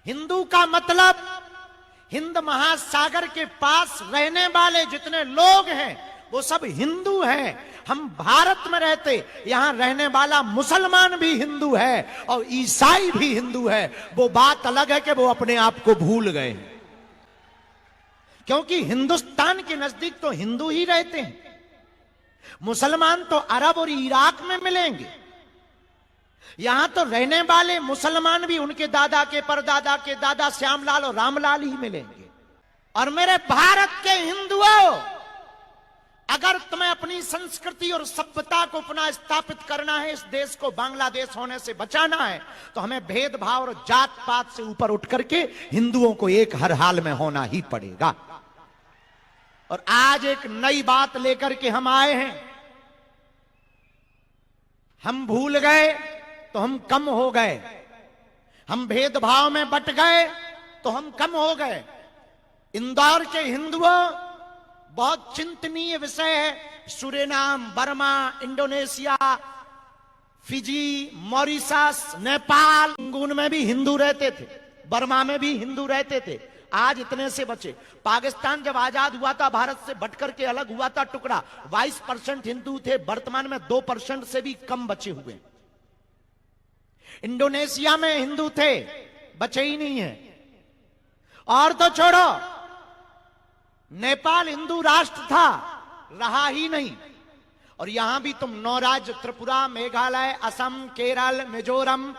हिंदू का मतलब हिंद महासागर के पास रहने वाले जितने लोग हैं वो सब हिंदू हैं। हम भारत में रहते, यहां रहने वाला मुसलमान भी हिंदू है और ईसाई भी हिंदू है। वो बात अलग है कि वो अपने आप को भूल गए, क्योंकि हिंदुस्तान के नजदीक तो हिंदू ही रहते हैं। मुसलमान तो अरब और इराक में मिलेंगे, यहां तो रहने वाले मुसलमान भी उनके दादा के परदादा के दादा श्यामलाल और रामलाल ही मिलेंगे। और मेरे भारत के हिंदुओं, अगर तुम्हें अपनी संस्कृति और सभ्यता को पुनः स्थापित करना है, इस देश को बांग्लादेश होने से बचाना है, तो हमें भेदभाव और जात पात से ऊपर उठ करके हिंदुओं को एक हर हाल में होना ही पड़ेगा। और आज एक नई बात लेकर के हम आए हैं। हम भूल गए तो हम कम हो गए, हम भेदभाव में बट गए तो हम कम हो गए। इंदौर के हिंदुओं, बहुत चिंतनीय विषय है। Suriname, Burma, Indonesia, Fiji, Mauritius, Nepal, Rangoon में भी हिंदू रहते थे, बर्मा में भी हिंदू रहते थे। आज इतने से बचे। पाकिस्तान जब आजाद हुआ था, भारत से बट करके अलग हुआ था टुकड़ा, 22% हिंदू थे, वर्तमान में 2% से भी कम बचे हुए। इंडोनेशिया में हिंदू थे, बचे ही नहीं है। और तो छोड़ो, नेपाल हिंदू राष्ट्र था, रहा ही नहीं। और यहां भी तुम 9 राज्य, त्रिपुरा, मेघालय, असम, केरल, मिजोरम,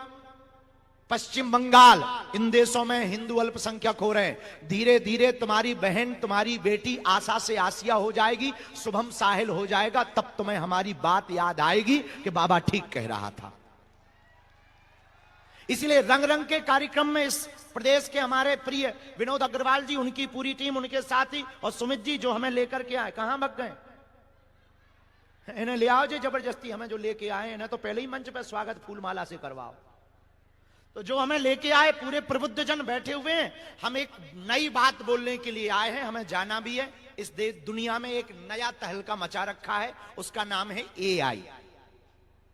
पश्चिम बंगाल, इन देशों में हिंदू अल्पसंख्यक हो रहे हैं। धीरे धीरे तुम्हारी बहन, तुम्हारी बेटी आशा से आसिया हो जाएगी, शुभम साहिल हो जाएगा, तब तुम्हें हमारी बात याद आएगी कि बाबा ठीक कह रहा था। इसलिए रंग रंग के कार्यक्रम में इस प्रदेश के हमारे प्रिय विनोद अग्रवाल जी, उनकी पूरी टीम, उनके साथी और सुमित जी जो हमें लेकर के आए, कहां भग गए? इन्हें ले आओ जी जबरदस्ती। हमें जो लेके आए इन्हें तो पहले ही मंच पर स्वागत फूलमाला से करवाओ। तो जो हमें लेके आए, पूरे प्रबुद्ध जन बैठे हुए हैं। हम एक नई बात बोलने के लिए आए हैं, हमें जाना भी है। इस देश दुनिया में एक नया तहलका मचा रखा है, उसका नाम है AI।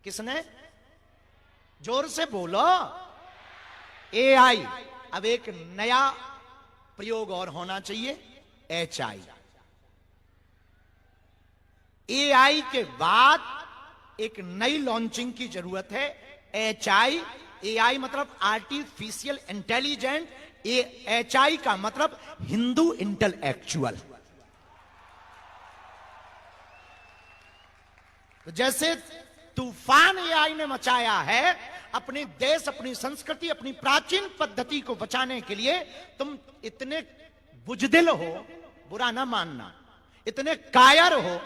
किसने? जोर से बोलो। AI। अब एक नया प्रयोग और होना चाहिए, HI। AI के बाद एक नई लॉन्चिंग की जरूरत है, HI। AI मतलब आर्टिफिशियल इंटेलिजेंट, HI का मतलब हिंदू इंटेलेक्चुअल। जैसे तूफान AI ने मचाया है, अपने देश, अपनी संस्कृति, अपनी प्राचीन पद्धति को बचाने के लिए तुम इतने बुजदिल हो, बुरा ना मानना, इतने कायर हो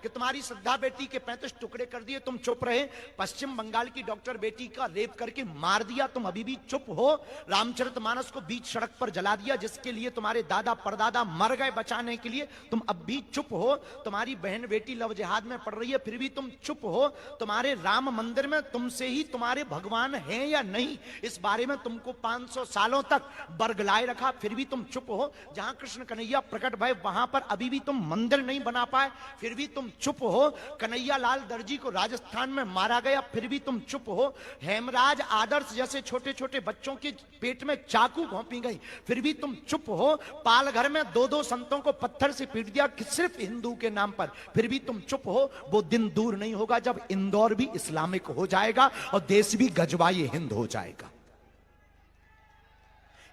कि तुम्हारी श्रद्धा बेटी के 35 टुकड़े कर दिए, तुम चुप रहे। पश्चिम बंगाल की डॉक्टर बेटी का रेप करके मार दिया, तुम अभी भी चुप हो। रामचरितमानस को बीच सड़क पर जला दिया, जिसके लिए तुम्हारे दादा परदादा मर गए बचाने के लिए, तुम अब भी चुप हो। तुम्हारी बहन बेटी लव जिहाद में पड़ रही है, फिर भी तुम चुप हो। तुम्हारे राम मंदिर में तुमसे ही तुम्हारे भगवान हैं या नहीं, इस बारे में तुमको 500 सालों तक बरगलाए रखा, फिर भी तुम चुप हो। जहां कृष्ण कन्हैया प्रकट भय, वहां पर अभी भी तुम मंदिर नहीं बना पाए, फिर भी तुम चुप हो। कन्हैया लाल दर्जी को राजस्थान में मारा गया, फिर भी तुम चुप हो। हेमराज आदर्श जैसे छोटे छोटे बच्चों के पेट में चाकू घोंपी गई, फिर भी तुम चुप हो। पालघर में 2-2 संतों को पत्थर से पीट दिया सिर्फ हिंदू के नाम पर, फिर भी तुम चुप हो। वो दिन दूर नहीं होगा जब इंदौर भी इस्लामिक हो जाएगा और देश भी गजवाई हिंद हो जाएगा।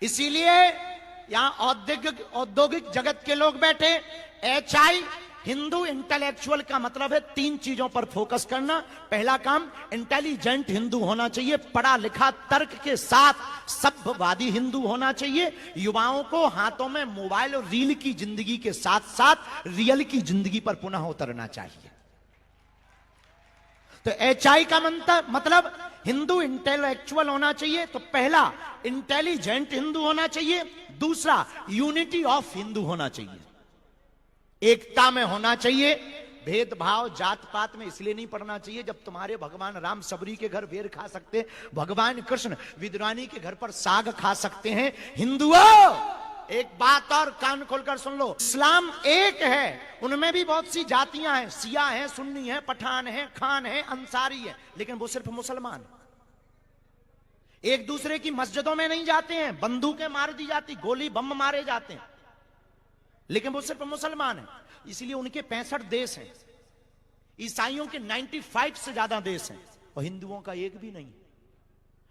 इसीलिए यहां औद्योगिक जगत के लोग बैठे। HI हिंदू इंटेलेक्चुअल का मतलब है 3 चीजों पर फोकस करना। पहला काम, इंटेलिजेंट हिंदू होना चाहिए, पढ़ा लिखा तर्क के साथ सभ्यवादी हिंदू होना चाहिए। युवाओं को हाथों में मोबाइल और रील की जिंदगी के साथ साथ रियल की जिंदगी पर पुनः उतरना चाहिए। तो HI का मतलब हिंदू इंटेलेक्चुअल होना चाहिए। तो पहला, इंटेलिजेंट हिंदू होना चाहिए। दूसरा, यूनिटी ऑफ हिंदू होना चाहिए, एकता में होना चाहिए। भेदभाव जात पात में इसलिए नहीं पड़ना चाहिए जब तुम्हारे भगवान राम सबरी के घर बेर खा सकते हैं, भगवान कृष्ण विद्वानी के घर पर साग खा सकते हैं। हिंदुओं, एक बात और कान खोलकर सुन लो, इस्लाम एक है, उनमें भी बहुत सी जातियां हैं, सिया हैं, सुन्नी हैं, पठान हैं, खान हैं, अंसारी हैं, लेकिन वो सिर्फ मुसलमान। एक दूसरे की मस्जिदों में नहीं जाते हैं, बंदूकें मार दी जाती, गोली बम मारे जाते हैं, लेकिन वो सिर्फ मुसलमान हैं, इसलिए उनके 65 देश हैं। ईसाइयों के 95 से ज्यादा देश हैं और हिंदुओं का एक भी नहीं।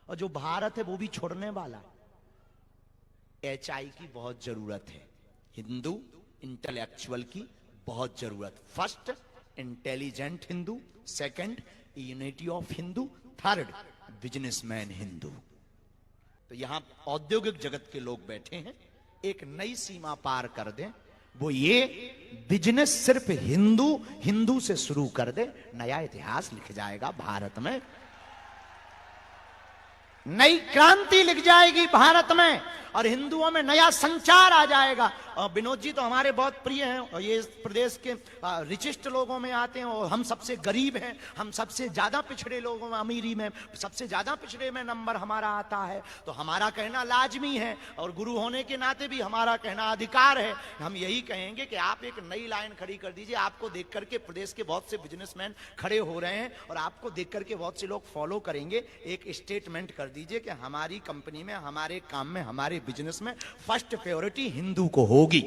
और जो भारत है वो भी छोड़ने वाला है। HI की बहुत जरूरत है, हिंदू इंटेलेक्चुअल की बहुत जरूरत। First intelligent Hindu, second unity of Hindu, third businessman Hindu. तो यहां औद्योगिक जगत के लोग बैठे हैं, एक नई सीमा पार कर दें, वो ये बिजनेस सिर्फ हिंदू से शुरू कर दे, नया इतिहास लिख जाएगा भारत में, नई क्रांति लिख जाएगी भारत में, और हिंदुओं में नया संचार आ जाएगा। और विनोद जी तो हमारे बहुत प्रिय हैं, और ये इस प्रदेश के रिचिस्ट लोगों में आते हैं, और हम सबसे गरीब हैं, हम सबसे ज्यादा पिछड़े लोगों में, अमीरी में सबसे ज्यादा पिछड़े में नंबर हमारा आता है। तो हमारा कहना लाजमी है, और गुरु होने के नाते भी हमारा कहना अधिकार है। हम यही कहेंगे कि आप एक नई लाइन खड़ी कर दीजिए। आपको देख करके प्रदेश के बहुत से बिजनेसमैन खड़े हो रहे हैं, और आपको देख करके बहुत से लोग फॉलो करेंगे। एक स्टेटमेंट कर दीजिए कि हमारी कंपनी में, हमारे काम में, हमारे बिजनेस में फर्स्ट प्रायोरिटी हिंदू को होगी,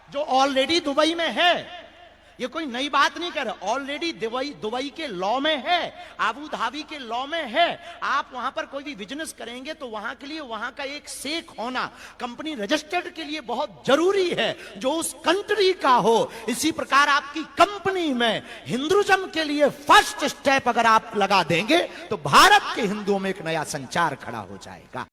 जो ऑलरेडी दुबई में है। ये कोई नई बात नहीं कर रहा, ऑलरेडी दुबई के लॉ में है, आबू धाबी के लॉ में है। आप वहां पर कोई भी बिजनेस करेंगे तो वहां के लिए वहां का एक शेख होना कंपनी रजिस्टर्ड के लिए बहुत जरूरी है, जो उस कंट्री का हो। इसी प्रकार आपकी कंपनी में हिंदुइज्म के लिए फर्स्ट स्टेप अगर आप लगा देंगे तो भारत के हिंदुओं में एक नया संचार खड़ा हो जाएगा।